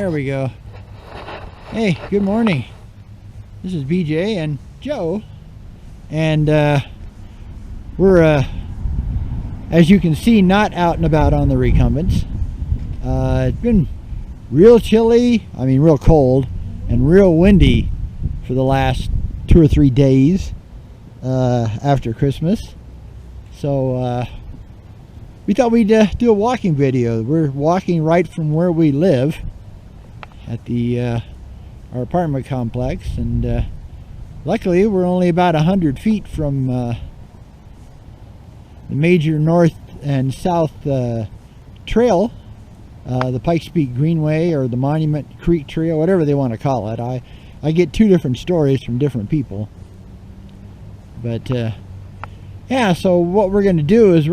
There we go. Hey, good morning. This is BJ and Joe, and we're as you can see, not out and about on the recumbents. It's been real chilly, I mean real cold, and real windy for the last 2 or 3 days after Christmas. So we thought we'd do a walking video. We're walking right from where we live at the our apartment complex, and luckily we're only about 100 feet from the major north and south trail, the Pikes Peak Greenway or the Monument Creek Trail, whatever they want to call it. I get 2 different stories from different people, but yeah, so what we're going to do is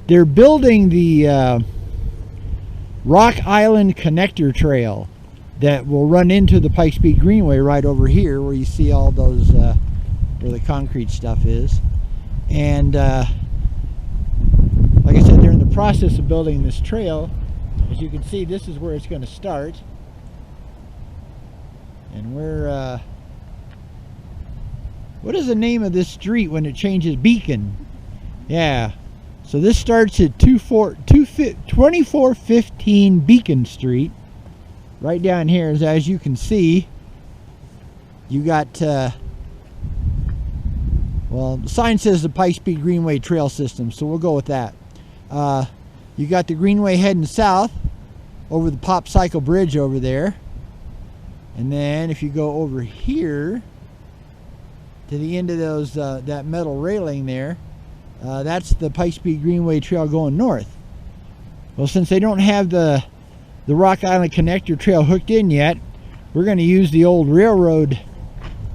they're building the Rock Island Connector Trail that will run into the Pikes Peak Greenway right over here, where you see all those where the concrete stuff is. And like I said, they're in the process of building this trail. As you can see, this is where it's going to start, and we're what is the name of this street when it changes? Beacon. Yeah. So this starts at 2415 Beacon Street. Right down here, as you can see, you got, well, the sign says the Pikes Peak Greenway Trail System, so we'll go with that. You got the Greenway heading south over the Pop Cycle Bridge over there. And then if you go over here to the end of those that metal railing there, that's the Pikes Peak Greenway Trail going north. Well, since they don't have the Rock Island Connector Trail hooked in yet, we're going to use the old railroad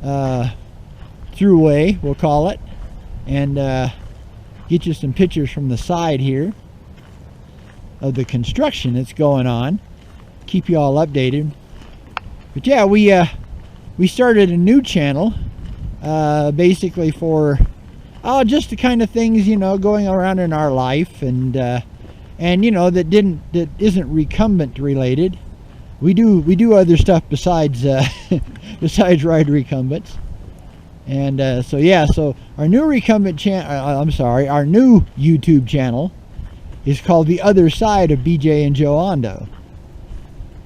throughway, we'll call it, and get you some pictures from the side here of the construction that's going on, keep you all updated. But yeah, we started a new channel basically for just the kind of things, you know, going around in our life, and you know, that isn't recumbent related. We do other stuff besides besides ride recumbents. And so yeah, so our new recumbent our new YouTube channel is called The Other Side of BJ and Jo Ondo.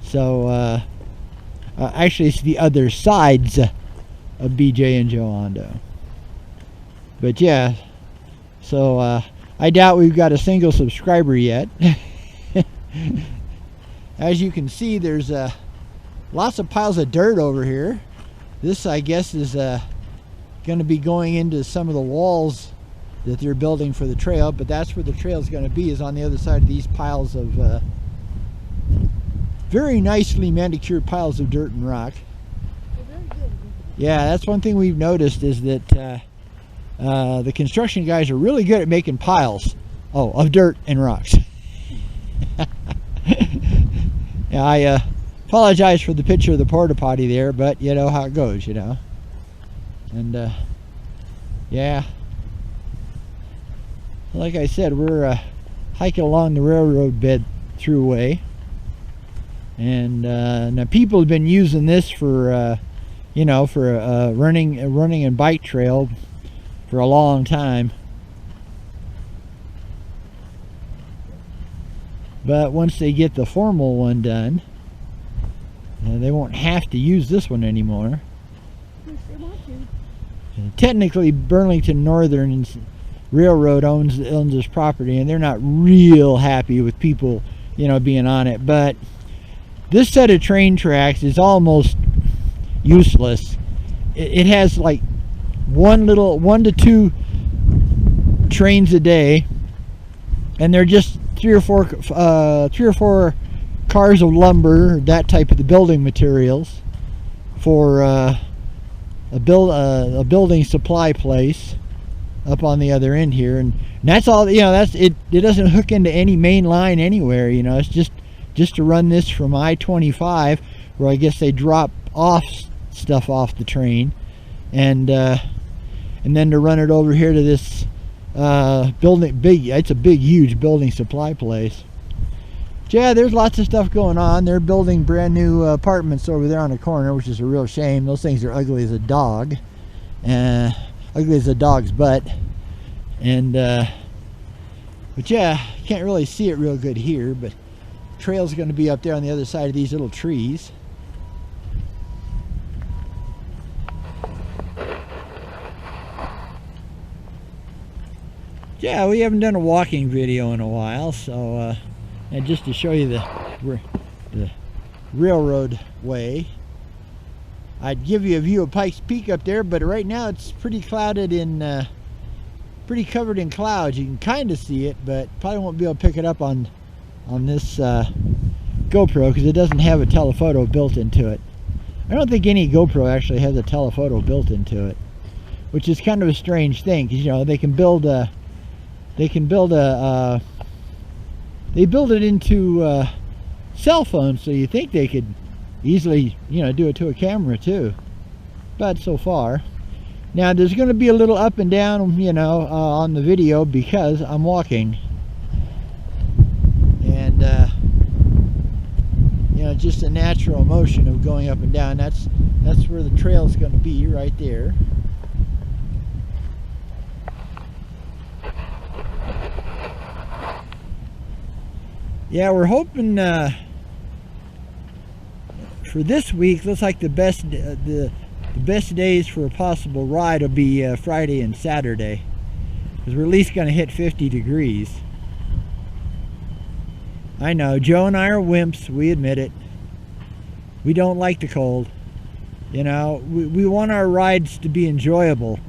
So actually it's The Other Sides of BJ and Jo Ondo. But yeah, so I doubt we've got a single subscriber yet. As you can see, there's lots of piles of dirt over here. This, I guess, is going to be going into some of the walls that they're building for the trail, but that's where the trail is going to be, is on the other side of these piles of very nicely manicured piles of dirt and rock. Yeah, that's one thing we've noticed, is that the construction guys are really good at making piles of dirt and rocks. Yeah, I apologize for the picture of the porta potty there, but you know how it goes, you know. And yeah, like I said, we're hiking along the railroad bed throughway, and now people have been using this for you know, for running and bike trail for a long time. But once they get the formal one done, they won't have to use this one anymore. Yes, they want to. Technically, Burlington Northern Railroad owns this property, and they're not real happy with people, you know, being on it. But this set of train tracks is almost useless. It has like 1 to 2 trains a day, and they're just 3 or 4 cars of lumber, that type of the building materials, for a building supply place up on the other end here, and that's all. You know, that's it. It doesn't hook into any main line anywhere. You know, it's just to run this from I-25, where I guess they drop off stuff off the train, and then to run it over here to this building. It's a big, huge building supply place. Yeah, there's lots of stuff going on. They're building brand new apartments over there on the corner, which is a real shame. Those things are ugly as a dog. Ugly as a dog's butt. And but yeah, can't really see it real good here, but the trail's going to be up there on the other side of these little trees. Yeah, we haven't done a walking video in a while, so and just to show you the railroad way, I'd give you a view of Pikes Peak up there, but right now it's pretty clouded in, pretty covered in clouds. You can kind of see it, but probably won't be able to pick it up on this GoPro because it doesn't have a telephoto built into it. I don't think any GoPro actually has a telephoto built into it, which is kind of a strange thing because, you know, they build it into cell phones, so you think they could easily, you know, do it to a camera too. But so far, now there's going to be a little up and down, you know, on the video because I'm walking, and you know, just a natural motion of going up and down. That's where the trail is going to be, right there. Yeah, we're hoping for this week. Looks like the best days for a possible ride will be Friday and Saturday, because we're at least going to hit 50 degrees. I know, Joe and I are wimps. We admit it. We don't like the cold. You know, we want our rides to be enjoyable,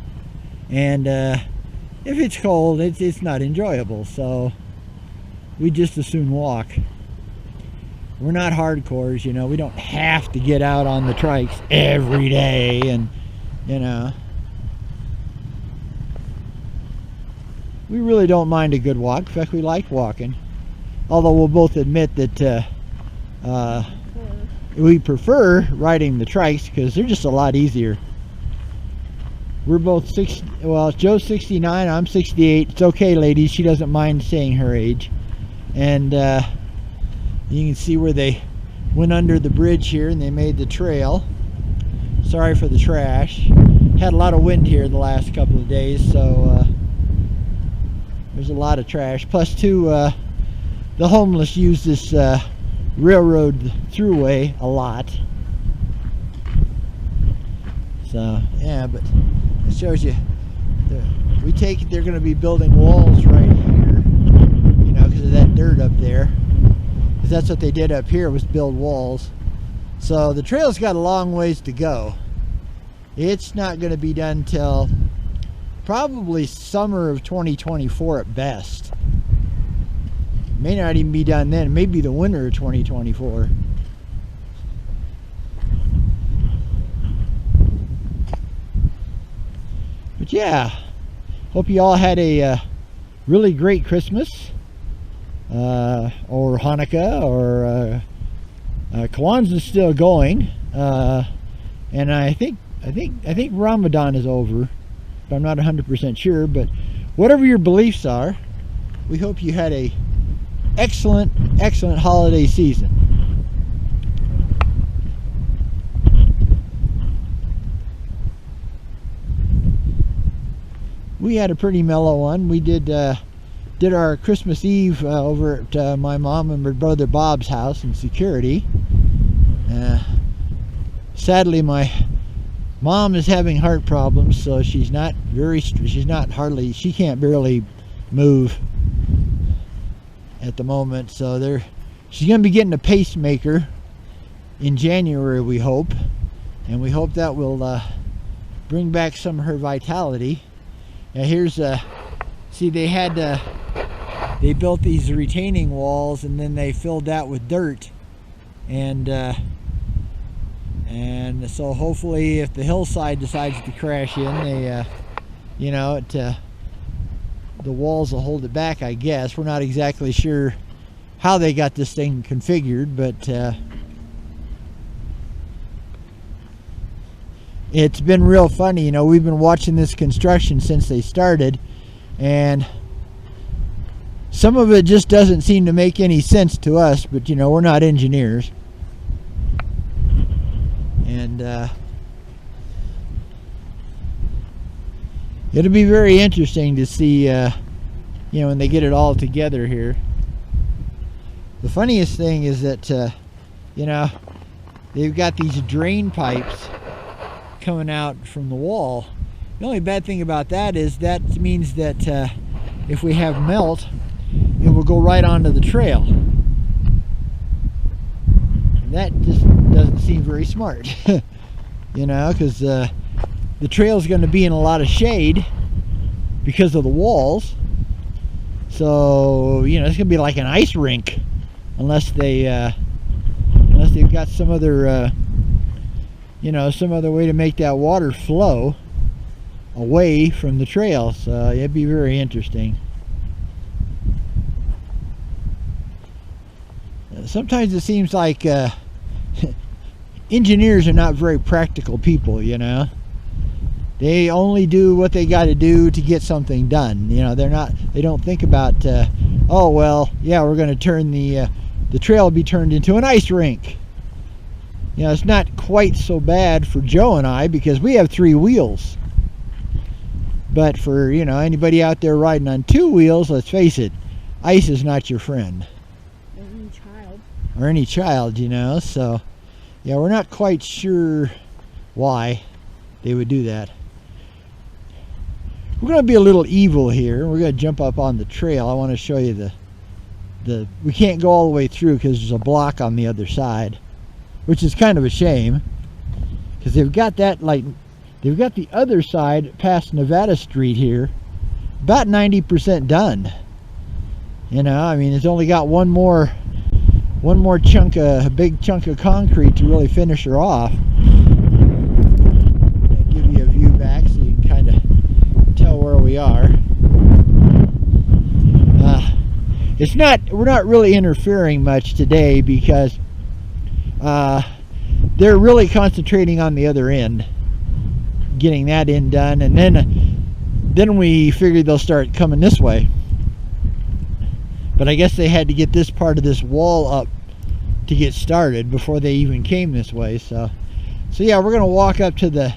and if it's cold, it's not enjoyable. So we just as soon walk. We're not hardcores, you know. We don't have to get out on the trikes every day, and you know, we really don't mind a good walk. In fact, we like walking, although we'll both admit that we prefer riding the trikes because they're just a lot easier. We're both well, Joe's 69, I'm 68. It's okay, ladies, she doesn't mind saying her age. And you can see where they went under the bridge here and they made the trail. Sorry for the trash. Had a lot of wind here the last couple of days, so there's a lot of trash. Plus too, the homeless use this railroad throughway a lot. So yeah, but it shows you we take it they're going to be building walls right here, you know, because of that dirt up there, because that's what they did up here, was build walls. So the trail's got a long ways to go. It's not going to be done till probably summer of 2024 at best. May not even be done then. Maybe the winter of 2024. But yeah, hope you all had a really great Christmas, or Hanukkah, or Kwanzaa's still going, and I think Ramadan is over, but I'm not 100% sure. But whatever your beliefs are, we hope you had a excellent holiday season. We had a pretty mellow one. We did our Christmas Eve over at my mom and my brother Bob's house in Security. Sadly, my mom is having heart problems, so she can't barely move at the moment. So she's going to be getting a pacemaker in January, we hope, and we hope that will bring back some of her vitality. Now here's see, they built these retaining walls and then they filled that with dirt, and so hopefully if the hillside decides to crash in, they you know, the walls will hold it back, I guess. We're not exactly sure how they got this thing configured, but it's been real funny. You know, we've been watching this construction since they started, and Some of it just doesn't seem to make any sense to us, but you know, we're not engineers. And it'll be very interesting to see, you know, when they get it all together here. The funniest thing is that, you know, they've got these drain pipes coming out from the wall. The only bad thing about that is that means that if we have melt, it will go right onto the trail. And that just doesn't seem very smart, you know, because the trail is going to be in a lot of shade because of the walls. So, you know, it's going to be like an ice rink unless they've got some other, you know, some other way to make that water flow away from the trail. So it'd be very interesting. Sometimes it seems like engineers are not very practical people, you know. They only do what they got to do to get something done. You know, they don't think about, oh well, yeah, we're going to turn the trail will be turned into an ice rink. You know, it's not quite so bad for Joe and I because we have 3 wheels. But for, you know, anybody out there riding on 2 wheels, let's face it, ice is not your friend. Or any child, you know. So, yeah, we're not quite sure why they would do that. We're going to be a little evil here. We're going to jump up on the trail. I want to show you we can't go all the way through because there's a block on the other side, which is kind of a shame because they've got that, like, they've got the other side past Nevada Street here about 90% done. You know, I mean, it's only got one more chunk, a big chunk of concrete to really finish her off. I'll give you a view back so you can kind of tell where we are. We're not really interfering much today because they're really concentrating on the other end, getting that end done, and then we figured they'll start coming this way. But I guess they had to get this part of this wall up to get started before they even came this way. So yeah, we're gonna walk up to the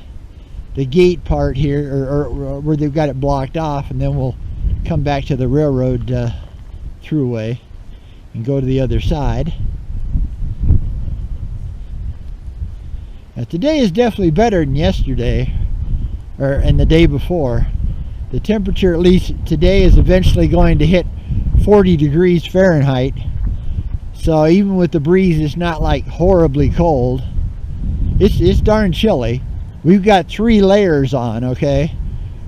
gate part here, or where they've got it blocked off, and then we'll come back to the railroad throughway and go to the other side. Now, today is definitely better than yesterday and the day before. The temperature, at least today, is eventually going to hit 40 degrees Fahrenheit. So even with the breeze, it's not like horribly cold. It's darn chilly. We've got 3 layers on, okay?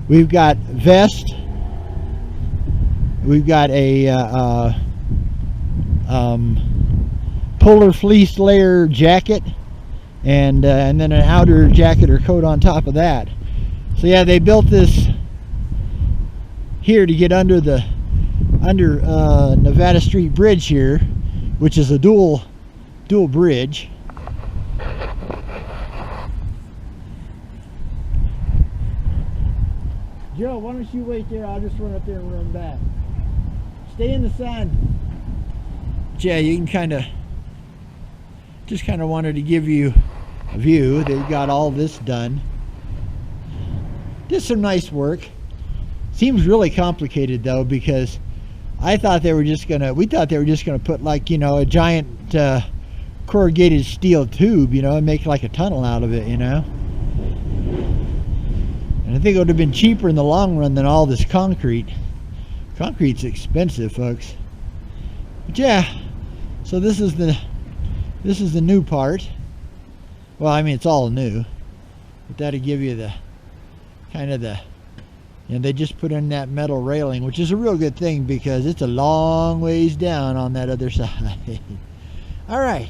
We've got vest. We've got a polar fleece layer jacket, and then an outer jacket or coat on top of that. So yeah, they built this here to get under Nevada Street Bridge here, which is a dual bridge. Joe, why don't you wait there? I'll just run up there and run back. Stay in the sun. Yeah, you can just kind of wanted to give you a view. They've got all this done. Did some nice work. Seems really complicated though, because we thought they were just gonna put, like, you know, a giant corrugated steel tube, you know, and make like a tunnel out of it, you know. And I think it would have been cheaper in the long run than all this concrete. Concrete's expensive, folks. But yeah, so this is the new part. Well, I mean, it's all new, but that'll give you the kind of you know, they just put in that metal railing, which is a real good thing because it's a long ways down on that other side. All right,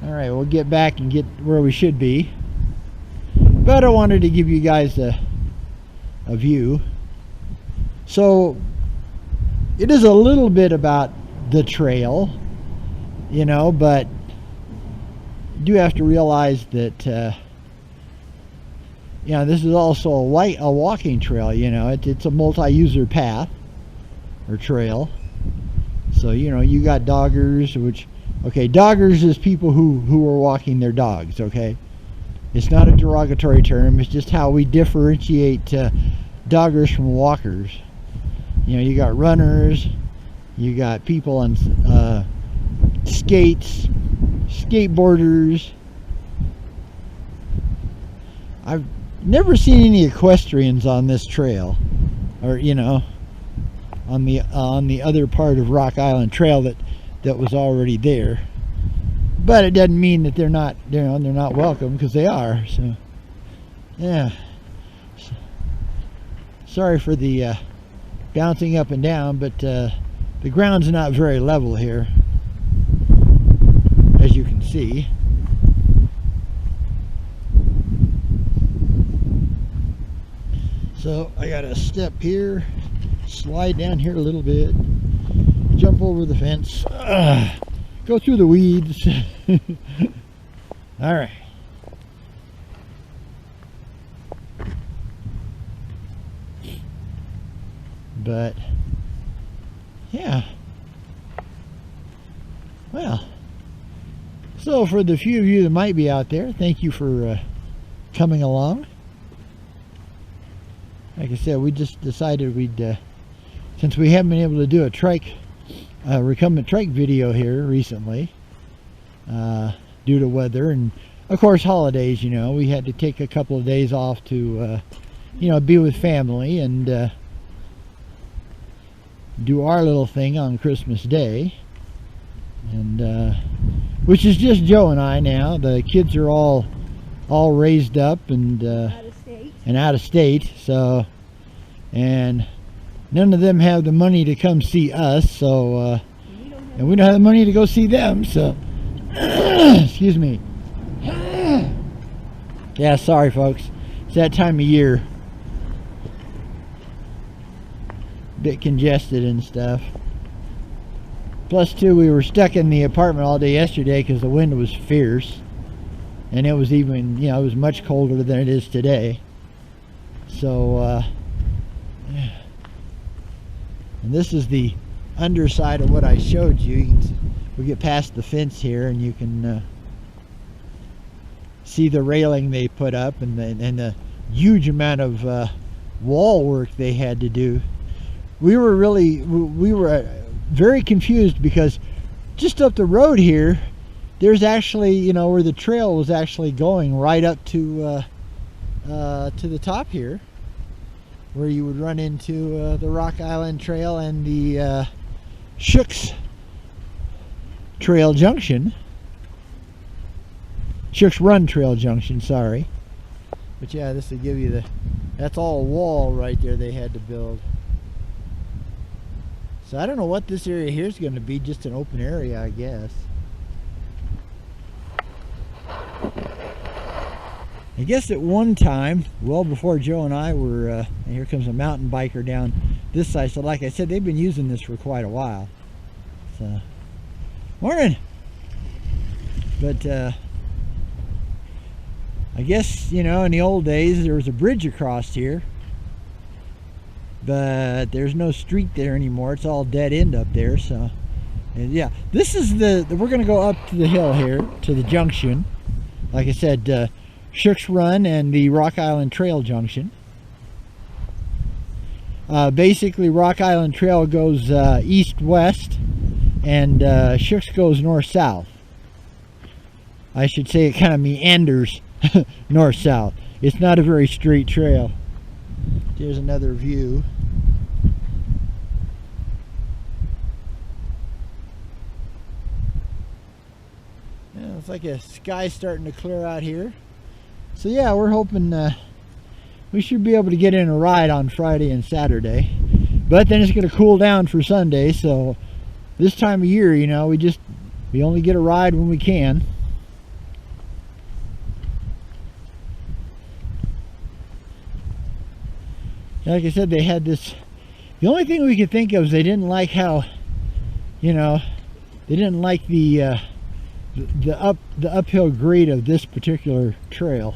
we'll get back and get where we should be. But I wanted to give you guys a view. So it is a little bit about the trail, you know, but you do have to realize that you know, this is also a walking trail. You know, it's a multi-user path or trail. So, you know, you got doggers, which, okay, doggers is people who are walking their dogs, okay? It's not a derogatory term, it's just how we differentiate doggers from walkers. You know, you got runners, you got people on skates, skateboarders. I've never seen any equestrians on this trail, or, you know, on the other part of Rock Island Trail that was already there. But it doesn't mean that they're not, you know, they're not welcome, because they are. So yeah, sorry for the bouncing up and down, but the ground's not very level here, as you can see. So I gotta step here, slide down here a little bit, jump over the fence, go through the weeds. All right. But yeah, well, so for the few of you that might be out there, thank you for coming along. Like I said, we just decided we'd, since we haven't been able to do a trike, recumbent trike video here recently, due to weather and of course holidays, you know, we had to take a couple of days off to, you know, be with family and do our little thing on Christmas Day, and which is just Joe and I now. The kids are all raised up and out of state, so, and none of them have the money to come see us, so and we don't have the money to go see them, so excuse me. Yeah, sorry folks, it's that time of year, bit congested and stuff. Plus too, we were stuck in the apartment all day yesterday because the wind was fierce, and it was even, you know, it was much colder than it is today. So and this is the underside of what I showed you. We get past the fence here and you can see the railing they put up and the huge amount of wall work they had to do. We were very confused because just up the road here there's actually, you know, where the trail was actually going right up to the top here, where you would run into the Rock Island Trail and the Shooks Trail Junction. Shooks Run Trail Junction, sorry. But yeah, this will give you the, that's all wall right there they had to build. So I don't know what this area here is going to be, just an open area, I guess. I guess at one time, well before Joe and I were, and here comes a mountain biker down this side. So like I said, they've been using this for quite a while. So, morning! But I guess, you know, in the old days there was a bridge across here, but there's no street there anymore. It's all dead end up there. So, and yeah, this is we're going to go up to the hill here to the junction. Like I said, Shooks Run and the Rock Island Trail Junction. Basically, Rock Island Trail goes east-west, and Shooks goes north-south. I should say it kind of meanders north-south. It's not a very straight trail. Here's another view. Yeah, it's like a sky starting to clear out here. So yeah, we're hoping we should be able to get in a ride on Friday and Saturday, but then it's going to cool down for Sunday. So this time of year, you know, we only get a ride when we can. Like I said, they had this, the only thing we could think of is they didn't like how, you know, they didn't like the uphill grade of this particular trail,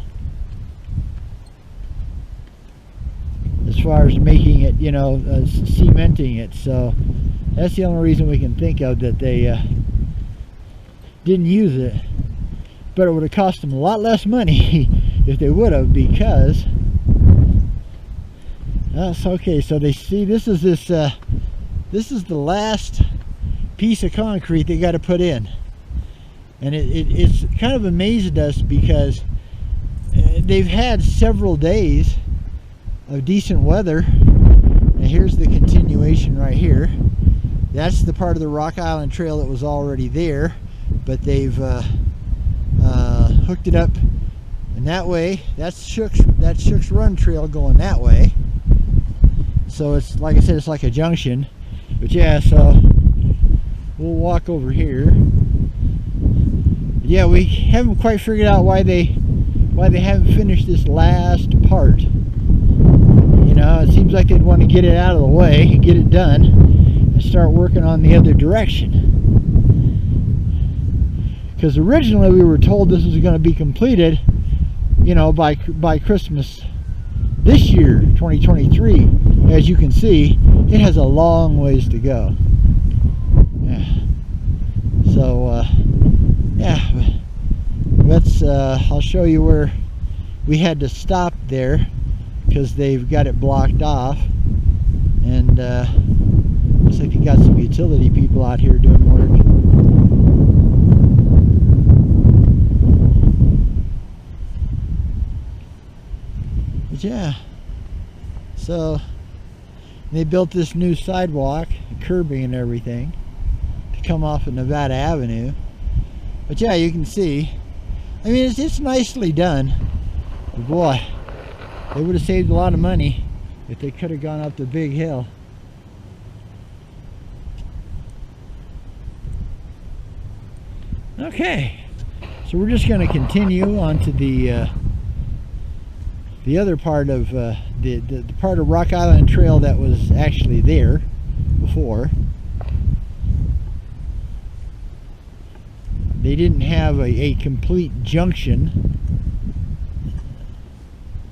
as far as making it, you know, cementing it. So That's the only reason we can think of that they didn't use it. But it would have cost them a lot less money if they would have, because that's okay. So they see this is the last piece of concrete they got to put in, and it's kind of amazed us because they've had several days of decent weather, and here's the continuation right here. That's the part of the Rock Island Trail that was already there, but they've hooked it up, and that way that's Shook's Run Trail going that way. So it's, like I said, it's like a junction. But yeah, so we'll walk over here. But yeah, we haven't quite figured out why they haven't finished this last part. You know, it seems like they'd want to get it out of the way, get it done, and start working on the other direction. Because originally we were told this was going to be completed, you know, by Christmas this year, 2023. As you can see, it has a long ways to go. Yeah. So yeah, let's I'll show you where we had to stop there because they've got it blocked off, and looks like you got some utility people out here doing work. But yeah, so they built this new sidewalk, curbing and everything, to come off of Nevada Avenue. But yeah, you can see, I mean, it's nicely done. But boy, they would have saved a lot of money if they could have gone up the big hill. Okay, so we're just going to continue on to the other part of the part of Rock Island Trail that was actually there before. They didn't have a complete junction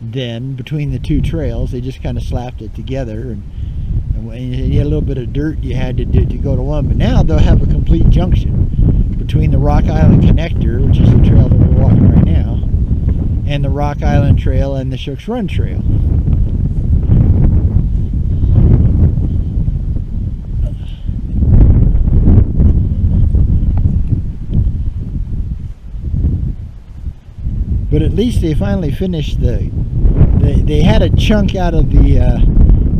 then between the two trails. They just kind of slapped it together, and you had a little bit of dirt you had to do to go to one. But now they'll have a complete junction between the Rock Island Connector, which is the trail that we're walking right now, and the Rock Island Trail and the Shook's Run Trail. But at least they finally finished they had a chunk out of the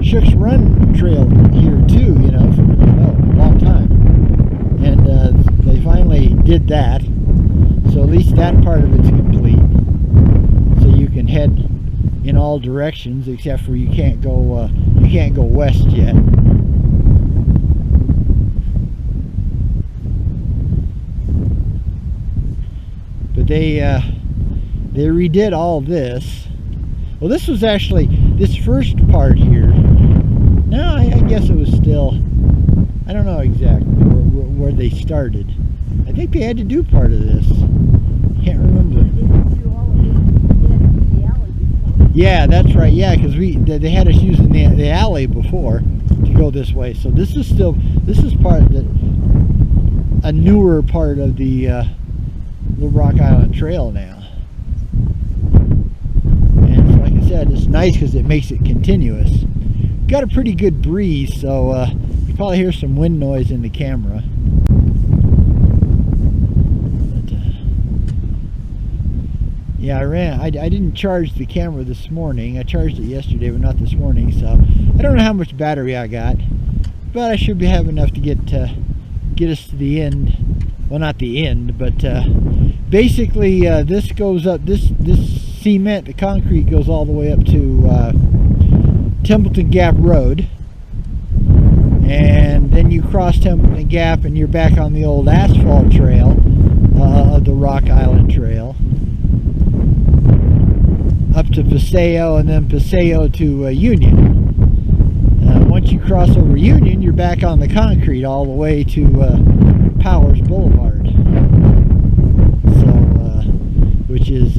Shook's Run Trail here too, you know, for a long time. And they finally did that. So at least that part of it's complete. So you can head in all directions, except for you can't go west yet. But they redid all this. Well, this was actually this first part here. No, I guess it was still, I don't know exactly where they started. I think they had to do part of this. Can't remember. Yeah, that's right. Yeah, because they had us using the alley before to go this way. So this is part of a newer part of the Rock Island Trail now. And like I said, it's nice because it makes it continuous. Got a pretty good breeze, so you probably hear some wind noise in the camera. But, yeah, I didn't charge the camera this morning. I charged it yesterday, but not this morning. So I don't know how much battery I got, but I should have enough to get us to the end. Well, not the end, but basically this goes up. This cement, the concrete, goes all the way up to Templeton Gap Road, and then you cross Templeton Gap and you're back on the old asphalt trail of the Rock Island Trail up to Paseo, and then Paseo to Union. Once you cross over Union, you're back on the concrete all the way to Powers Boulevard, so which is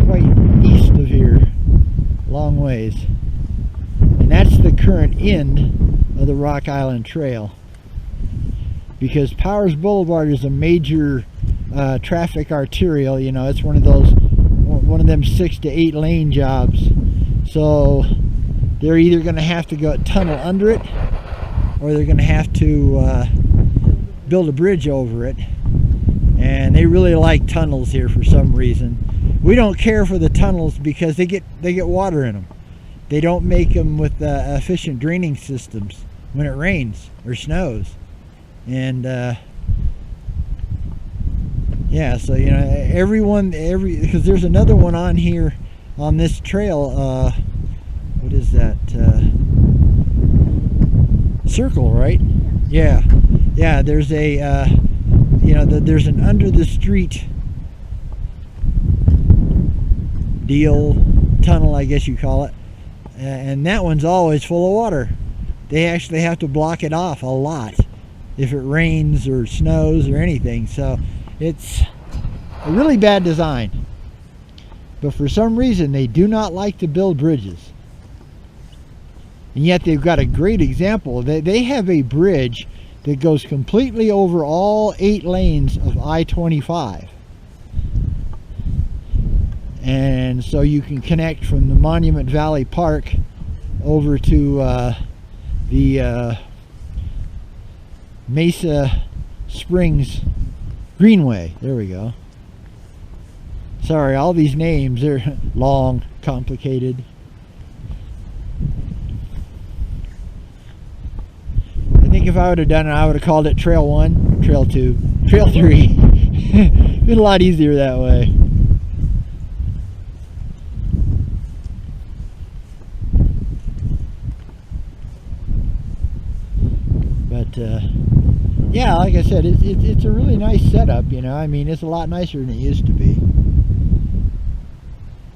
quite east of here, long ways. And that's the current end of the Rock Island Trail, because Powers Boulevard is a major traffic arterial. You know, it's one of them 6 to 8 lane jobs. So they're either going to have to go tunnel under it, or they're going to have to build a bridge over it. And they really like tunnels here for some reason. We don't care for the tunnels because they get water in them. They don't make them with efficient draining systems when it rains or snows. And yeah, so you know, because there's another one on here on this trail. What is that? Circle, right? Yeah. There's a you know, there's an under the street deal, tunnel, I guess you call it, and that one's always full of water. They actually have to block it off a lot if it rains or snows or anything. So it's a really bad design, but for some reason they do not like to build bridges, and yet they've got a great example. They have a bridge that goes completely over all 8 lanes of I-25. And so you can connect from the Monument Valley Park over to the Mesa Springs Greenway. There we go. Sorry, all these names, they're long, complicated. I think if I would have done it, I would have called it Trail 1, Trail 2, Trail 3. Been a lot easier that way. But yeah, like I said, it's a really nice setup, you know. I mean, it's a lot nicer than it used to be.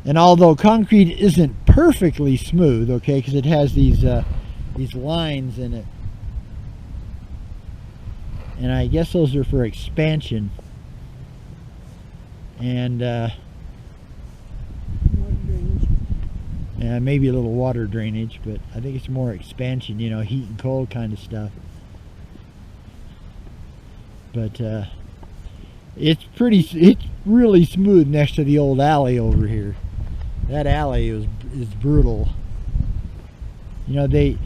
And although concrete isn't perfectly smooth, okay, because it has these lines in it, and I guess those are for expansion, and Water drainage. yeah, maybe a little water drainage, but I think it's more expansion, you know, heat and cold kind of stuff. But it's really smooth next to the old alley over here. That alley is brutal. You know,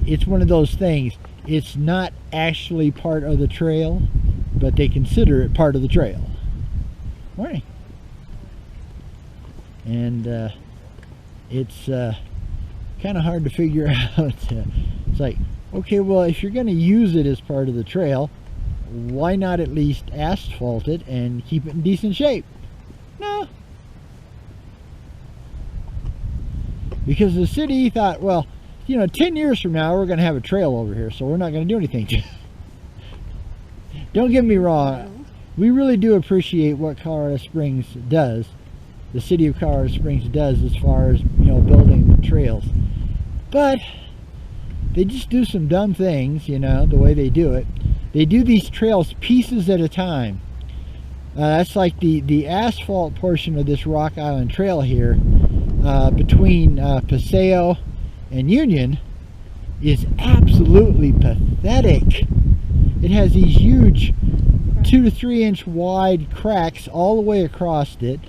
it's one of those things. It's not actually part of the trail, but they consider it part of the trail. Morning. And it's kind of hard to figure out. It's like, okay, well, if you're going to use it as part of the trail, why not at least asphalt it and keep it in decent shape? No. Because the city thought, well, you know, 10 years from now we're going to have a trail over here, so we're not going to do anything to it. Don't get me wrong, we really do appreciate what Colorado Springs does, the city of Colorado Springs does, as far as, you know, building trails. But they just do some dumb things, you know, the way they do it. They do these trails pieces at a time. That's like the asphalt portion of this Rock Island Trail here, between Paseo and Union, is absolutely pathetic. It has these huge 2 to 3 inch wide cracks all the way across it.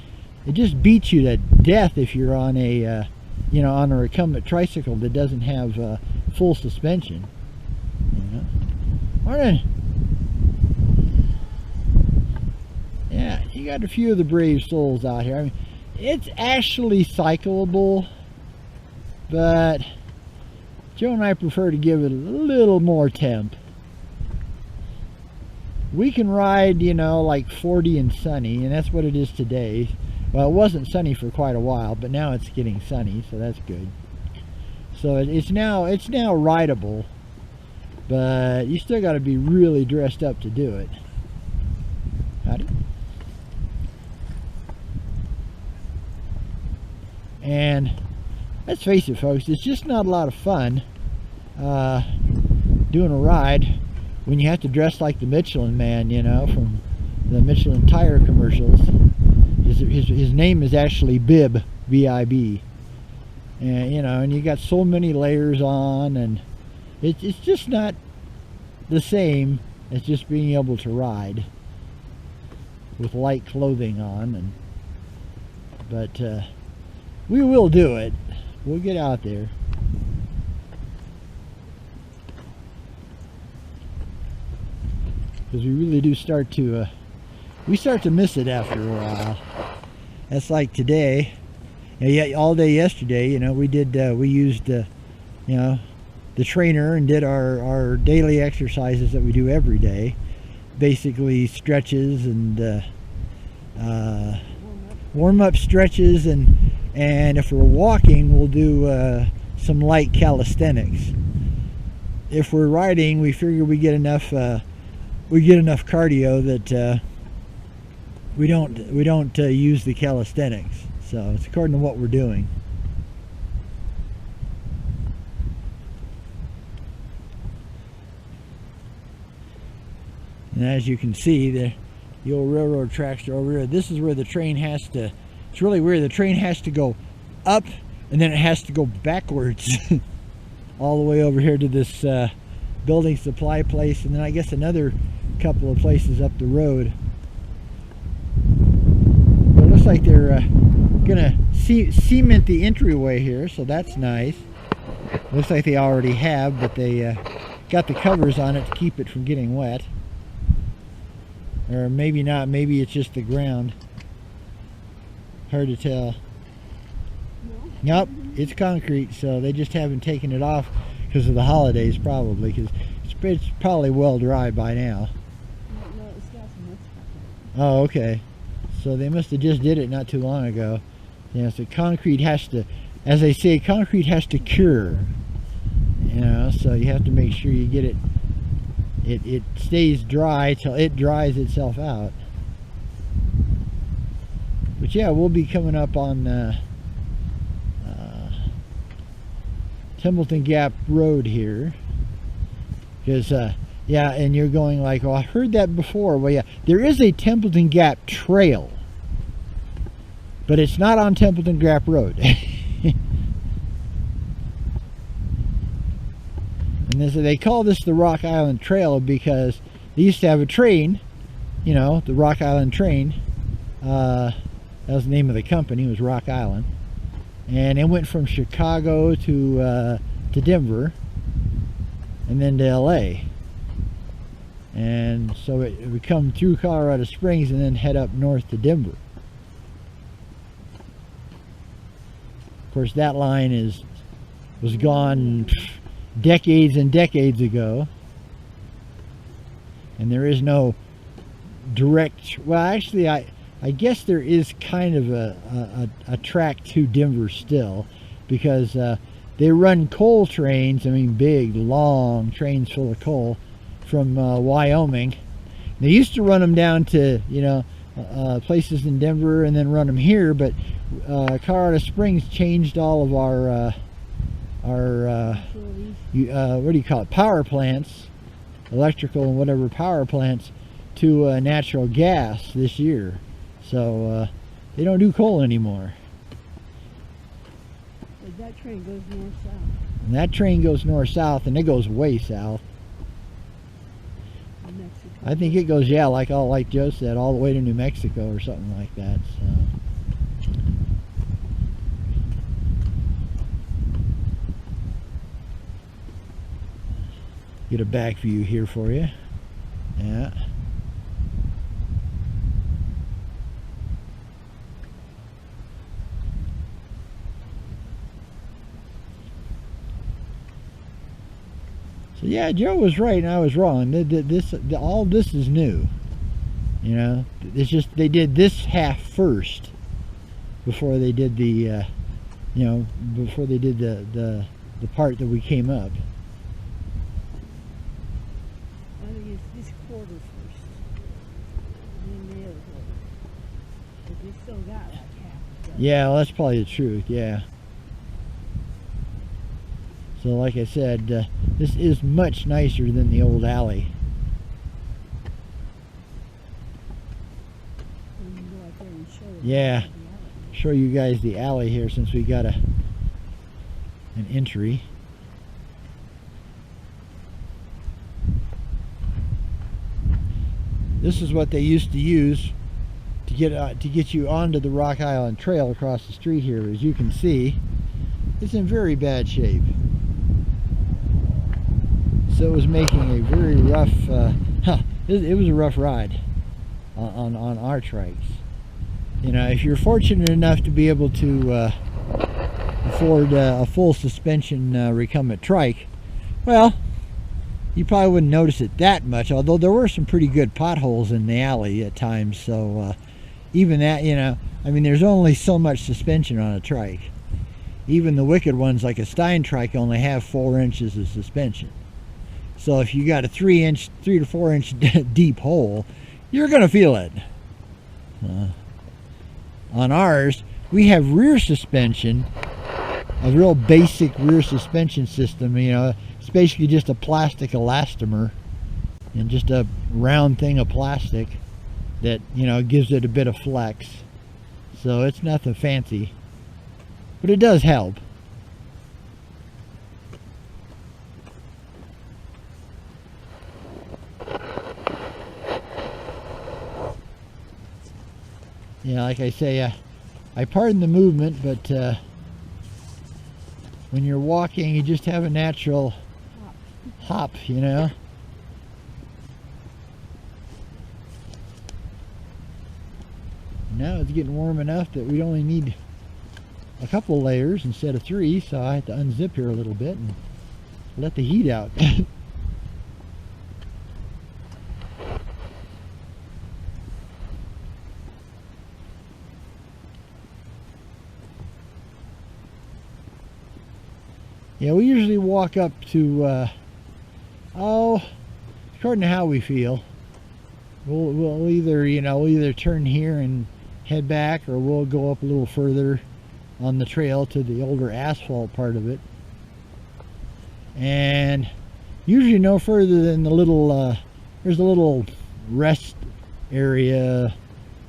It just beats you to death if you're on a you know, on a recumbent tricycle that doesn't have full suspension. You know? Morning. Yeah, you got a few of the brave souls out here. I mean, it's actually cyclable, but Joe and I prefer to give it a little more temp. We can ride, you know, like 40 and sunny, and that's what it is today. Well, it wasn't sunny for quite a while, but now it's getting sunny, so that's good. So it's now rideable, but you still got to be really dressed up to do it. Howdy. And let's face it, folks, it's just not a lot of fun doing a ride when you have to dress like the Michelin Man, you know, from the Michelin tire commercials. His name is actually Bib, B-I-B. And, you know, and you got so many layers on, and It's just not the same as just being able to ride with light clothing on. But we will do it. We'll get out there. Because we really do start to miss it after a while. That's like today. Yeah, all day yesterday, you know, we used you know, the trainer and did our daily exercises that we do every day. Basically stretches and warm-up stretches, and if we're walking, we'll do some light calisthenics. If we're riding, we figure we get enough cardio that we don't use the calisthenics. So it's according to what we're doing. And as you can see, the old railroad tracks are over here. This is where the train has to, it's really weird, the train has to go up and then it has to go backwards all the way over here to this building supply place, and then I guess another couple of places up the road. But it looks like they're gonna cement the entryway here, so that's nice. Looks like they already have, but they got the covers on it to keep it from getting wet. Or maybe not, maybe it's just the ground. Hard to tell. Nope, it's concrete, so they just haven't taken it off because of the holidays, probably, because it's probably well dry by now. Oh, okay. So they must have just did it not too long ago. Yeah, so concrete has to, as they say, concrete has to cure. You know, so you have to make sure you get it. It stays dry till it dries itself out. But yeah, we'll be coming up on Templeton Gap Road here. Because, yeah, and you're going like, oh, I heard that before. Well, yeah, there is a Templeton Gap Trail. But it's not on Templeton Gap Road. And they call this the Rock Island Trail because they used to have a train, you know, the Rock Island train. That was the name of the company, was Rock Island. And it went from Chicago to Denver and then to LA. And so it would come through Colorado Springs and then head up north to Denver. Of course, that line was gone decades and decades ago, and there is no direct, well, actually I guess there is kind of a track to Denver still, because they run coal trains, I mean big long trains full of coal from Wyoming. They used to run them down to, you know, places in Denver and then run them here, but Colorado Springs changed all of our what do you call it, power plants, electrical and whatever power plants, to natural gas this year. So they don't do coal anymore. But that train goes north-south. And that train goes north-south, and it goes way south. Mexico. I think it goes, yeah, like Joe said, all the way to New Mexico or something like that. So. Get a back view here for you. Yeah. So yeah, Joe was right and I was wrong. All this is new. You know, it's just they did this half first before they did the, you know, before they did the part that we came up. I think it's this quarter first, and then the other quarter. But they still got like half. Yeah, well, that's probably the truth. Yeah. So like I said, this is much nicer than the old alley. And you go out there and show them Yeah. the alley. Show you guys the alley here since we got an entry. This is what they used to use to get you onto the Rock Island Trail across the street here. As you can see, it's in very bad shape. So it was making a very rough, it was a rough ride on our trikes. You know, if you're fortunate enough to be able to afford a full suspension recumbent trike, well, you probably wouldn't notice it that much, although there were some pretty good potholes in the alley at times. So even that, you know, I mean, there's only so much suspension on a trike. Even the wicked ones like a Stein trike only have 4 inches of suspension. So if you got a 3 to 4 inch deep hole, you're gonna feel it. On ours, we have rear suspension, a real basic rear suspension system. You know, it's basically just a plastic elastomer and just a round thing of plastic that, you know, gives it a bit of flex. So it's nothing fancy, but it does help. Yeah, like I say, I pardon the movement, but when you're walking, you just have a natural hop, you know. Now it's getting warm enough that we only need a couple layers instead of 3, so I have to unzip here a little bit and let the heat out. Yeah, we usually walk up to, according to how we feel. We'll either, you know, we'll either turn here and head back, or we'll go up a little further on the trail to the older asphalt part of it. And usually no further than the little, there's a little rest area.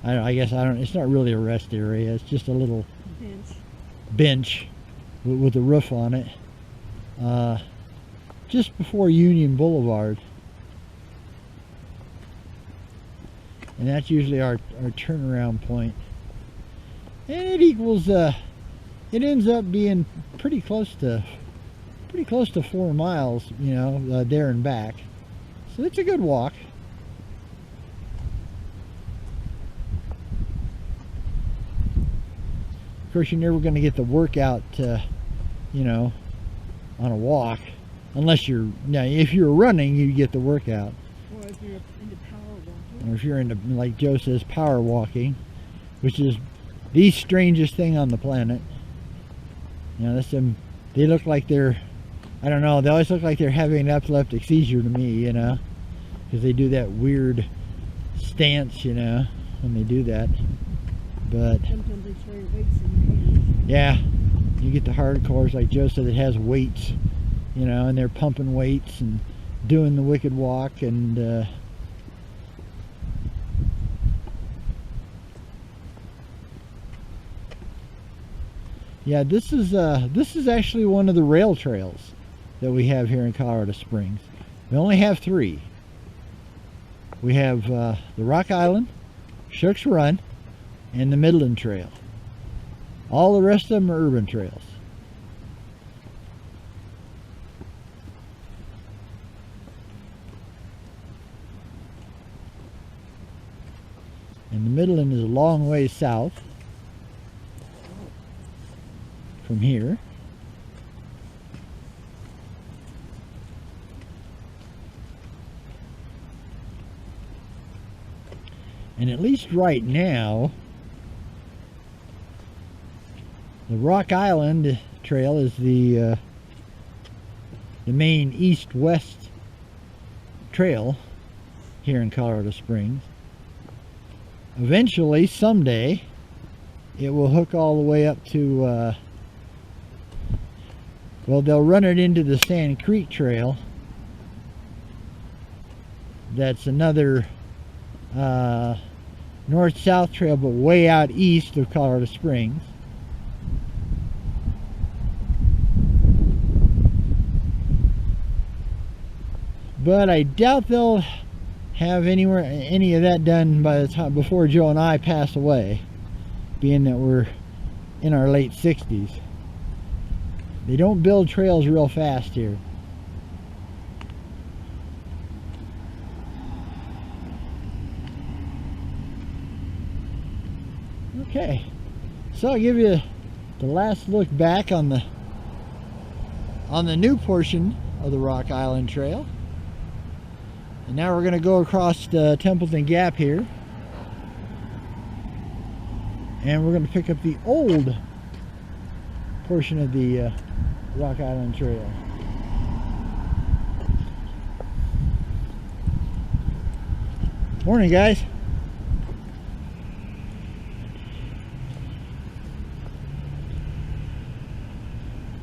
I guess it's not really a rest area. It's just a little bench with a roof on it. Just before Union Boulevard, and that's usually our turnaround point, and it equals it ends up being pretty close to 4 miles, you know, there and back, so it's a good walk. Of course, you're never going to get the workout, you know, on a walk, unless you're, now if you're running, you get the workout. Or if you're into power walking. Or if you're into, like Joe says, power walking, which is the strangest thing on the planet. You know, that's them. They look like they're, I don't know, they always look like they're having an epileptic seizure to me, you know, because they do that weird stance, you know, when they do that. But sometimes they carry weights in their hands. Yeah. You get the hardcores, like Joe said, it has weights, you know, and they're pumping weights and doing the wicked walk, and yeah, this is actually one of the rail trails that we have here in Colorado Springs. We only have 3. We have the Rock Island, Shook's Run, and the Midland Trail. All the rest of them are urban trails. And the Midland is a long way south from here. And at least right now, the Rock Island Trail is the main east-west trail here in Colorado Springs. Eventually, someday, it will hook all the way up to, well, they'll run it into the Sand Creek Trail. That's another north-south trail, but way out east of Colorado Springs. But I doubt they'll have any of that done by the time before Joe and I pass away, being that we're in our late 60s. They don't build trails real fast here. Okay, so I'll give you the last look back on the new portion of the Rock Island Trail. And now we're going to go across the Templeton Gap here, and we're going to pick up the old portion of the Rock Island Trail. Morning, guys.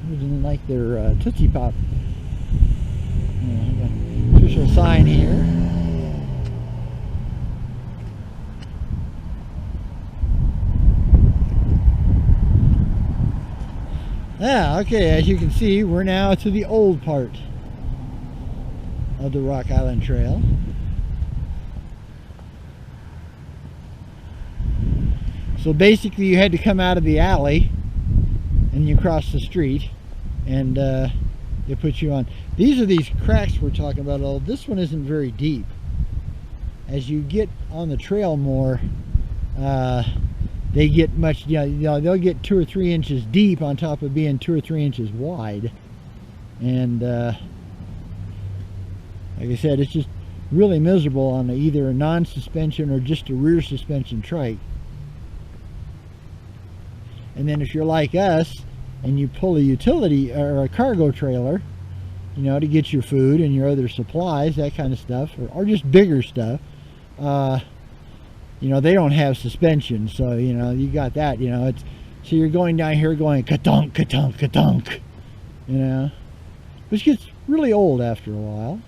Who didn't like their Tootsie Pop? Official sign here. Okay, as you can see, we're now to the old part of the Rock Island Trail. So basically you had to come out of the alley and you cross the street, and they put you on. These are these cracks we're talking about. Oh, this one isn't very deep. As you get on the trail more, they get much, they'll get 2 or 3 inches deep on top of being 2 or 3 inches wide. And like I said, it's just really miserable on either a non-suspension or just a rear suspension trike. And then if you're like us and you pull a utility or a cargo trailer, to get your food and your other supplies, that kind of stuff, or just bigger stuff, they don't have suspension. So, you got that, it's, so you're going down here going ka-dunk, ka-dunk, ka-dunk, which gets really old after a while.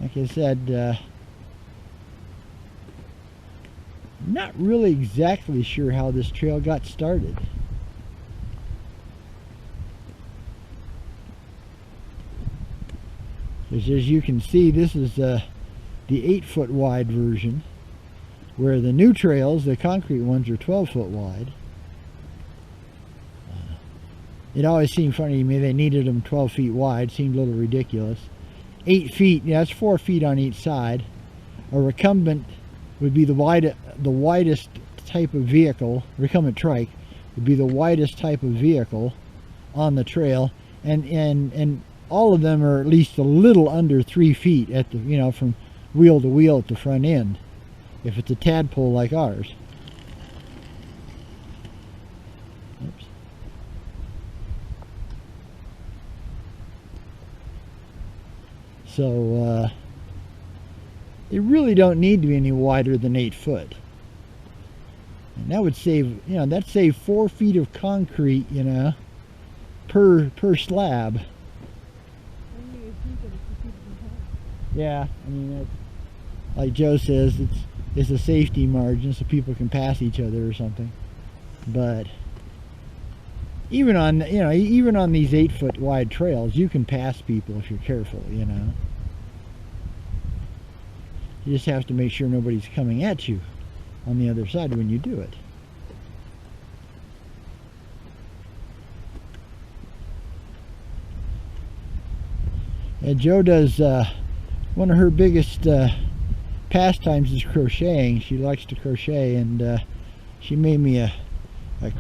Like I said, not really exactly sure how this trail got started. As you can see, this is the 8-foot wide version, where the new trails, the concrete ones, are 12-foot wide. It always seemed funny to me they needed them 12 feet wide. Seemed a little ridiculous. 8 feet, that's 4 feet on each side. A recumbent would be the widest type of vehicle. Recumbent trike would be the widest type of vehicle on the trail, and all of them are at least a little under 3 feet at the from wheel to wheel at the front end, if it's a tadpole like ours. Oops. So they really don't need to be any wider than 8 foot. And that would save, that'd save 4 feet of concrete, per slab. Yeah, I mean, it's, like Joe says, it's a safety margin so people can pass each other or something. But even on, even on these 8-foot wide trails, you can pass people if you're careful, You just have to make sure nobody's coming at you on the other side when you do it. And Joe does, one of her biggest pastimes is crocheting. She likes to crochet, and she made me a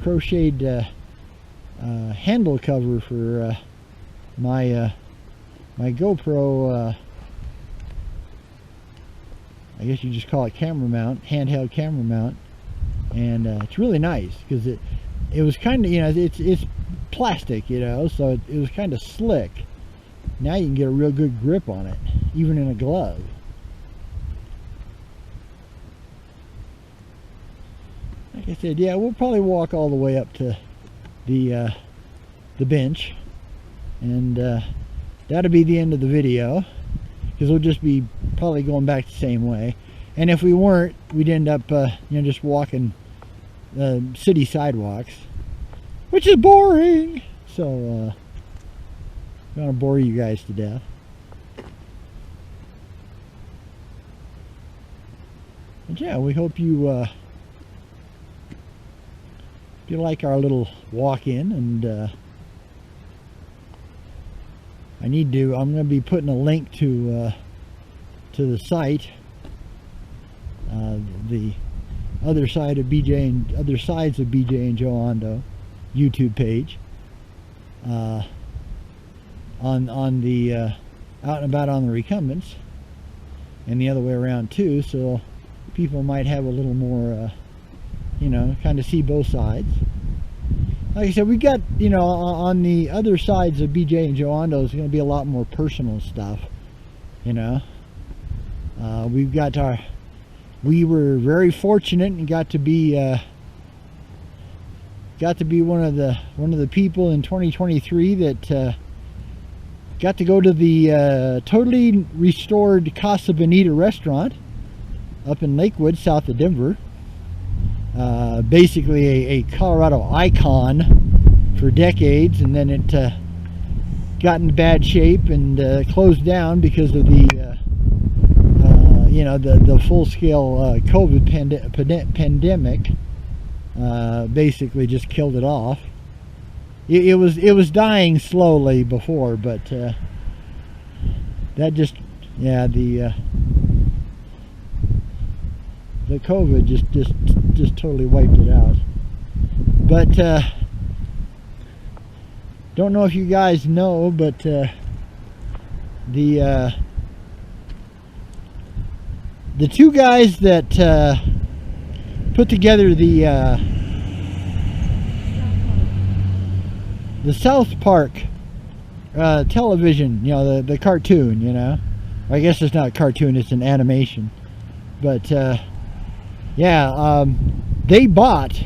crocheted handle cover for my GoPro, I guess you just call it camera mount, handheld camera mount, and it's really nice because it was kind of, it's plastic, so it was kind of slick. Now you can get a real good grip on it, even in a glove. Like I said, yeah, we'll probably walk all the way up to the bench, and that'll be the end of the video, because we'll just be probably going back the same way. And if we weren't, we'd end up just walking city sidewalks, which is boring. So don't want to bore you guys to death. But yeah, we hope you like our little walk-in, and I'm going to be putting a link to the site, the other sides of BJ and Jo Ondo YouTube page, on the out and about on the recumbents, and the other way around too, so people might have a little more you know, kind of see both sides. Like I said, we got, you know, on the other sides of BJ and Jo Ondo is going to be a lot more personal stuff, you know. We've got we were very fortunate and got to be one of the people in 2023 that got to go to the totally restored Casa Bonita restaurant up in Lakewood, south of Denver. Basically a Colorado icon for decades, and then it got in bad shape and closed down because of the you know, the full-scale COVID pandemic. Basically just killed it off. It was dying slowly before, but that just, yeah, the COVID just totally wiped it out. But don't know if you guys know, but the two guys that put together the South Park television, you know, the cartoon, you know, I guess it's not a cartoon, it's an animation, but yeah, they bought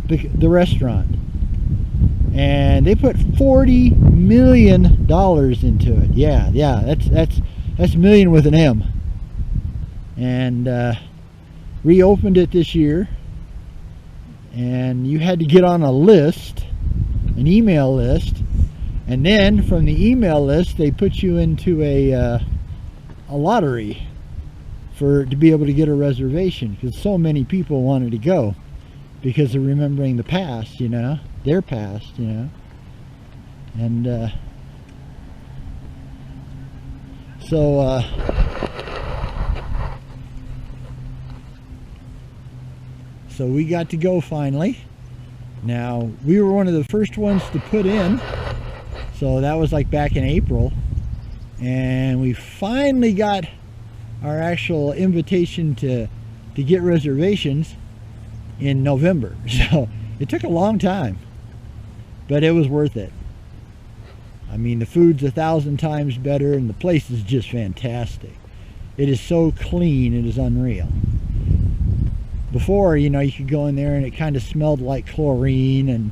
the restaurant, and they put $40 million into it. Yeah, that's million with an M. And reopened it this year, and you had to get on a list, an email list, and then from the email list they put you into a lottery to be able to get a reservation, because so many people wanted to go because of remembering the past, you know, their past, you know. And so we got to go finally. Now, we were one of the first ones to put in, so that was like back in April, and we finally got our actual invitation to get reservations in November. So it took a long time, but it was worth it. I mean, the food's 1,000 times better, and the place is just fantastic. It is so clean, it is unreal. Before, you know, you could go in there and it kind of smelled like chlorine and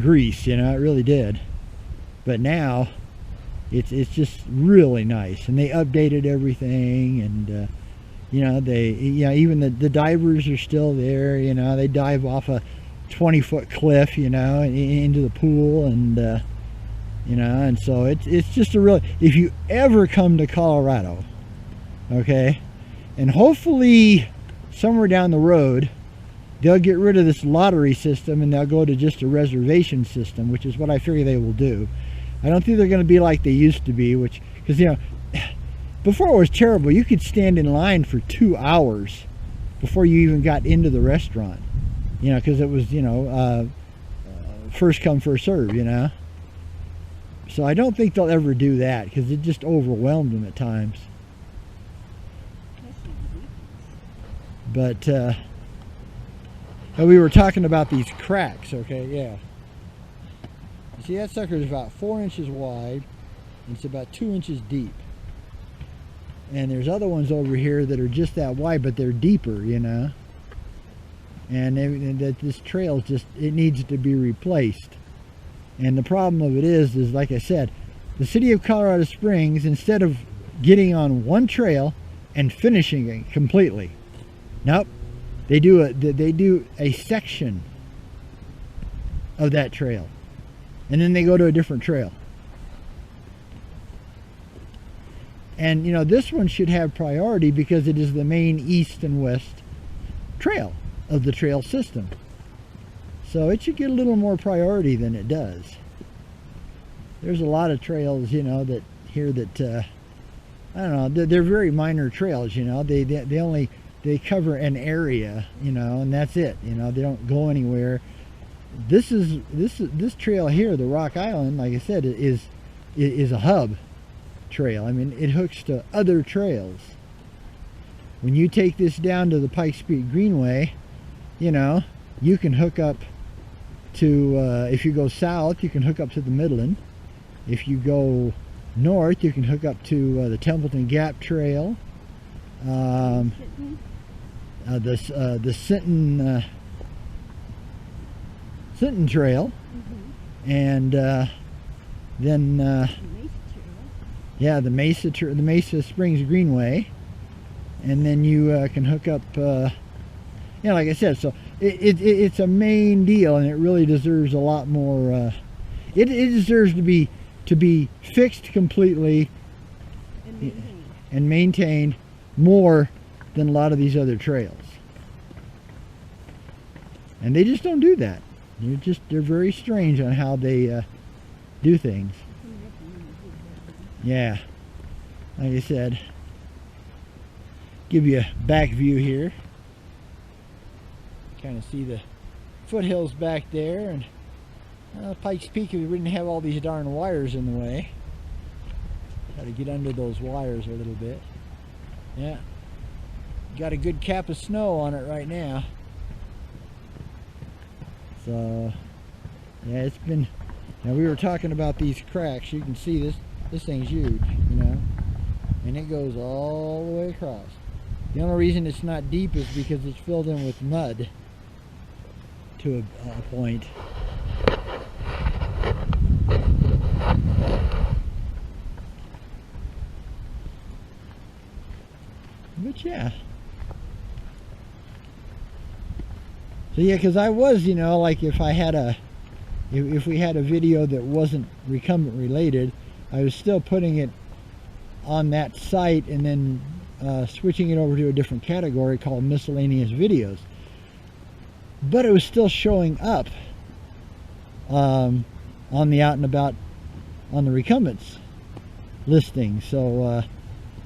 grease, you know, it really did. But now it's just really nice, and they updated everything, and you know, even the divers are still there, you know, they dive off a 20-foot cliff, you know, into the pool, and you know, and so it's just a real, if you ever come to Colorado, okay, and hopefully somewhere down the road they'll get rid of this lottery system and they'll go to just a reservation system, which is what I figure they will do. I don't think they're going to be like they used to be, which, because, you know, before it was terrible. You could stand in line for 2 hours before you even got into the restaurant, you know, because it was, you know, first come first serve, you know. So I don't think they'll ever do that, because it just overwhelmed them at times. But we were talking about these cracks, okay, yeah. You see, that sucker is about 4 inches wide, and it's about 2 inches deep. And there's other ones over here that are just that wide, but they're deeper, you know. And that this trail just, it needs to be replaced. And the problem of it is like I said, the city of Colorado Springs, instead of getting on one trail and finishing it completely, nope, they do a section of that trail, and then they go to a different trail. And you know, this one should have priority because it is the main east and west trail of the trail system. So it should get a little more priority than it does. There's a lot of trails, you know, that here that I don't know, they're very minor trails, you know. They cover an area, you know, and that's it. You know, they don't go anywhere. This trail here, the Rock Island, like I said, is a hub trail. I mean, it hooks to other trails. When you take this down to the Pikes Peak Greenway, you know, you can hook up to, if you go south, you can hook up to the Midland. If you go north, you can hook up to the Templeton Gap Trail, the Sinton Trail, and then yeah, the Mesa Springs Greenway, and then you can hook up. Yeah, like I said, so it's a main deal, and it really deserves a lot more. It deserves to be fixed completely and maintained more than a lot of these other trails. And they just don't do that. They're very strange on how they do things. Yeah, like I said, give you a back view here. Kind of see the foothills back there, and Pikes Peak, if we didn't have all these darn wires in the way. Got to get under those wires a little bit. Yeah, got a good cap of snow on it right now. So yeah, it's been, now we were talking about these cracks. You can see this thing's huge, you know, and it goes all the way across. The only reason it's not deep is because it's filled in with mud to a point. But yeah. So yeah, because I was, you know, like if we had a video that wasn't recumbent related, I was still putting it on that site and then switching it over to a different category called miscellaneous videos. But it was still showing up on the out and about on the recumbents listing. So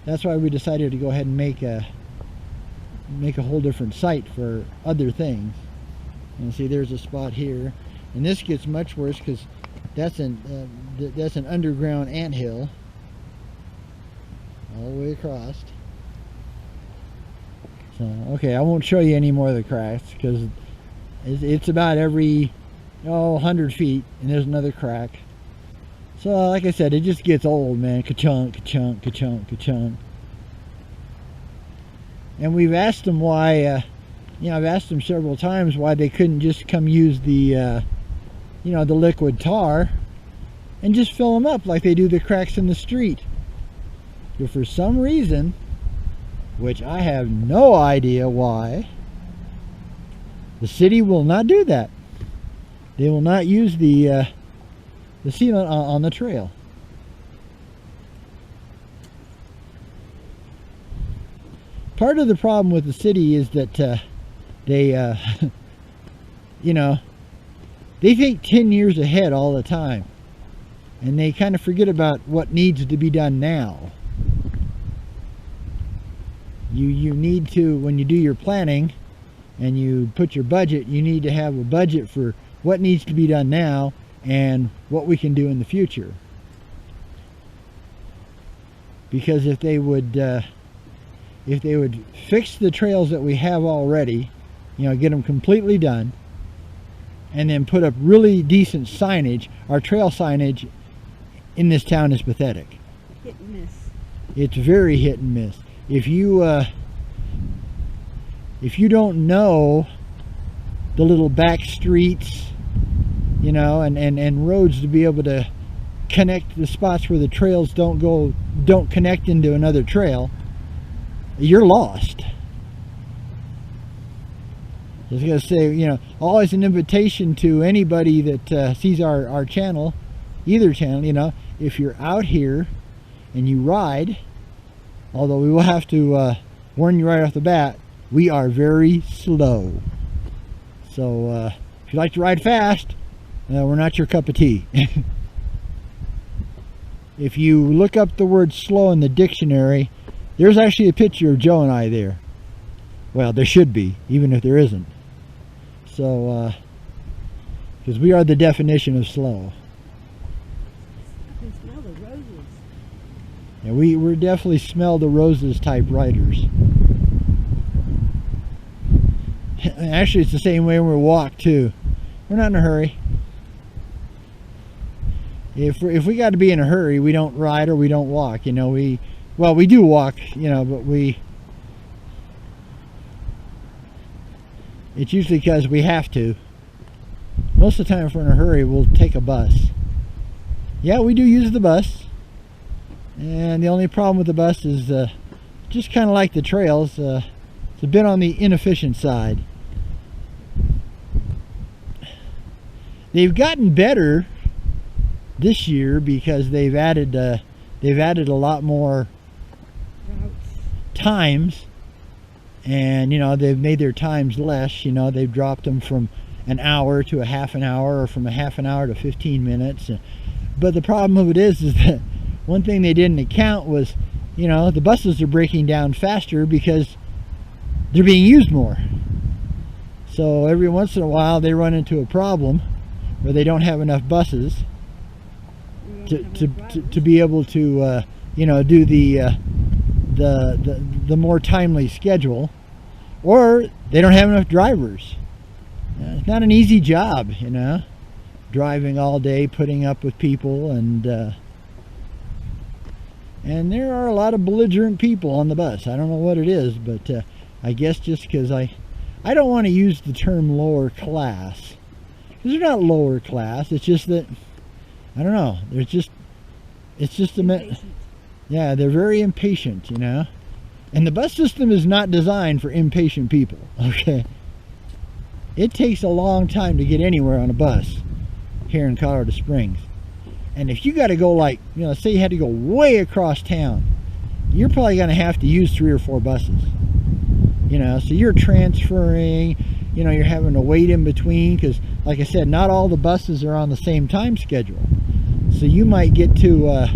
that's why we decided to go ahead and make a whole different site for other things. And see, there's a spot here, and this gets much worse because that's an underground anthill all the way across. So okay, I won't show you any more of the cracks because it's about every 100 feet and there's another crack. So like I said, it just gets old, man. Ka-chunk, ka-chunk, ka-chunk, ka-chunk. And we've asked them why, you know, I've asked them several times why they couldn't just come use the, you know, the liquid tar and just fill them up like they do the cracks in the street. But for some reason, which I have no idea why, the city will not do that. They will not use the sealant on the trail. Part of the problem with the city is that they, you know, they think 10 years ahead all the time, and they kind of forget about what needs to be done now. You need to, when you do your planning and you put your budget, you need to have a budget for what needs to be done now and what we can do in the future. Because if they would fix the trails that we have already, you know, get them completely done, and then put up really decent signage. Our trail signage in this town is pathetic. Hit and miss. It's very hit and miss. If you don't know the little back streets, you know, and roads to be able to connect the spots where the trails don't connect into another trail, you're lost. I was going to say, you know, always an invitation to anybody that sees our channel, either channel, you know, if you're out here and you ride Although we will have to warn you right off the bat, we are very slow. So if you like to ride fast, we're not your cup of tea. If you look up the word slow in the dictionary, there's actually a picture of Joe and I there. Well, there should be, even if there isn't. So, because we are the definition of slow. I can smell the roses. Yeah, we're definitely smell the roses type riders. Actually, it's the same way when we walk too. We're not in a hurry. If we got to be in a hurry, we don't ride or we don't walk. You know, we do walk. You know, but it's usually because we have to. Most of the time, if we're in a hurry, we'll take a bus. Yeah, we do use the bus, and the only problem with the bus is just kind of like the trails. It's a bit on the inefficient side. They've gotten better this year because they've added a lot more Routes. times, and you know, they've made their times less. You know, they've dropped them from an hour to a half an hour, or from a half an hour to 15 minutes. But the problem of it is that one thing they didn't account was, you know, the buses are breaking down faster because they're being used more. So every once in a while they run into a problem where they don't have enough buses to be able to you know, do the more timely schedule, or they don't have enough drivers. It's not an easy job, you know, driving all day, putting up with people, and there are a lot of belligerent people on the bus. I don't know what it is, but I guess just because I don't want to use the term lower class, because they're not lower class. It's just that, I don't know, it's just yeah, they're very impatient, you know. And the bus system is not designed for impatient people, okay? It takes a long time to get anywhere on a bus here in Colorado Springs. And if you got to go, like, you know, say you had to go way across town, you're probably going to have to use 3 or 4 buses. You know, so you're transferring, you know, you're having to wait in between, because like I said, not all the buses are on the same time schedule. So you might get to a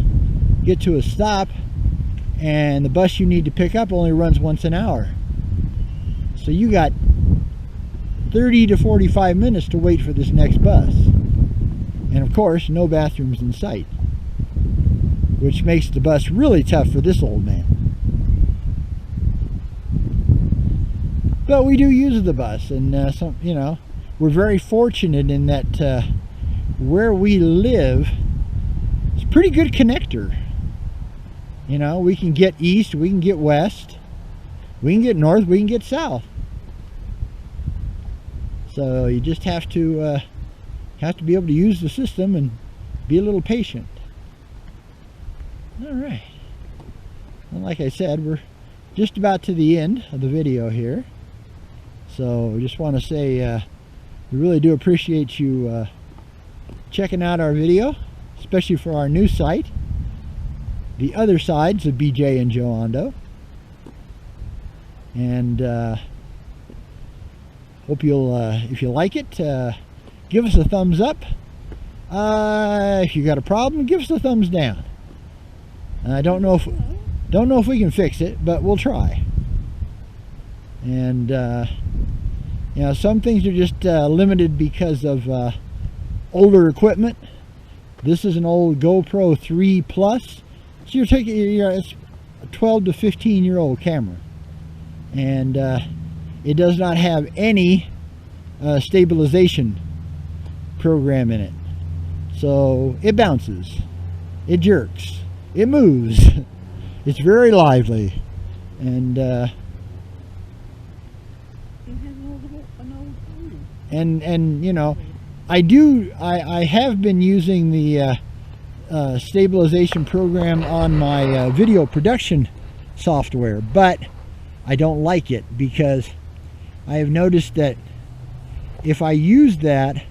stop, and the bus you need to pick up only runs once an hour. So you got 30 to 45 minutes to wait for this next bus. And of course, no bathrooms in sight, which makes the bus really tough for this old man. But we do use the bus, and you know, we're very fortunate in that where we live, it's a pretty good connector. You know, we can get east, we can get west, we can get north, we can get south. So you just have to be able to use the system and be a little patient. All right. Well, like I said, we're just about to the end of the video here. So I just want to say we really do appreciate you checking out our video, especially for our new site, The Other Sides of BJ and Jo Ondo. And hope you'll, if you like it, give us a thumbs up. If you got a problem, give us a thumbs down. I don't know if we can fix it, but we'll try. And you know, some things are just limited because of older equipment. This is an old GoPro 3 Plus. So you're taking, it's a 12 to 15 year old camera, and it does not have any stabilization program in it. So it bounces, it jerks, it moves. It's very lively, and you know, I have been using the stabilization program on my video production software, but I don't like it because I have noticed that if I use that,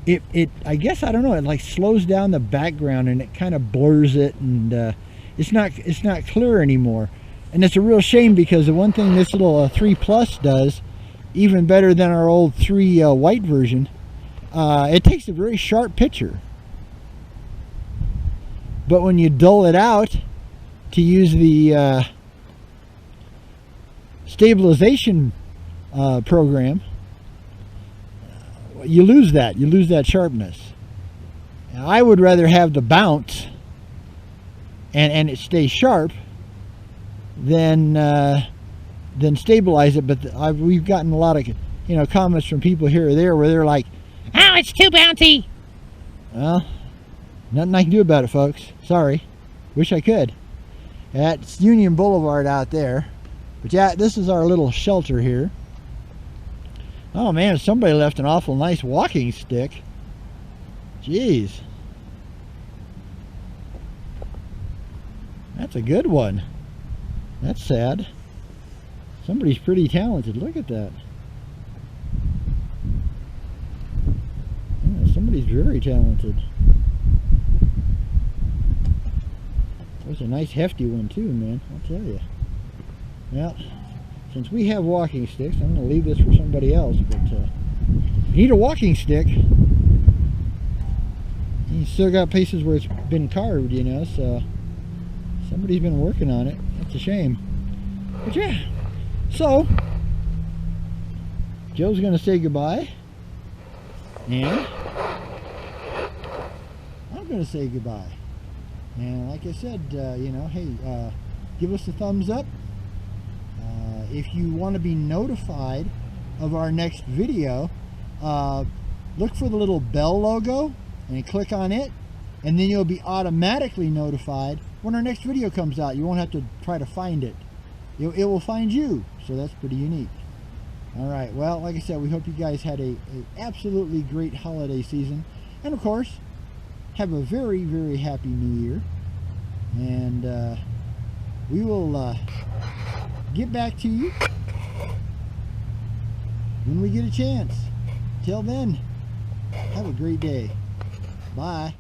I guess, I don't know, it like slows down the background and it kind of blurs it, and it's not clear anymore. And it's a real shame because the one thing this little 3 Plus does, even better than our old 3 white version, it takes a very sharp picture. But when you dull it out to use the stabilization program, you lose that sharpness. Now, I would rather have the bounce and it stays sharp than stabilize it. But we've gotten a lot of comments from people here or there where they're like, "Oh, it's too bouncy." Well, nothing I can do about it, folks. Sorry. Wish I could. That's Union Boulevard out there. But yeah, this is our little shelter here. Oh man, somebody left an awful nice walking stick. Jeez. That's a good one. That's sad. Somebody's pretty talented. Look at that. Yeah, somebody's very talented. That's a nice hefty one too, man. I'll tell you. Well, since we have walking sticks, I'm going to leave this for somebody else. But if you need a walking stick, you still got places where it's been carved, you know. So somebody's been working on it. That's a shame. But yeah. So Joe's going to say goodbye, and I'm going to say goodbye. And like I said, hey, give us a thumbs up. If you want to be notified of our next video, look for the little bell logo and click on it, and then you'll be automatically notified when our next video comes out. You won't have to try to find it. It will find you, so that's pretty unique. Alright, well, like I said, we hope you guys had a absolutely great holiday season, and of course, have a very, very happy New Year. And we will get back to you when we get a chance. Till then, have a great day. Bye.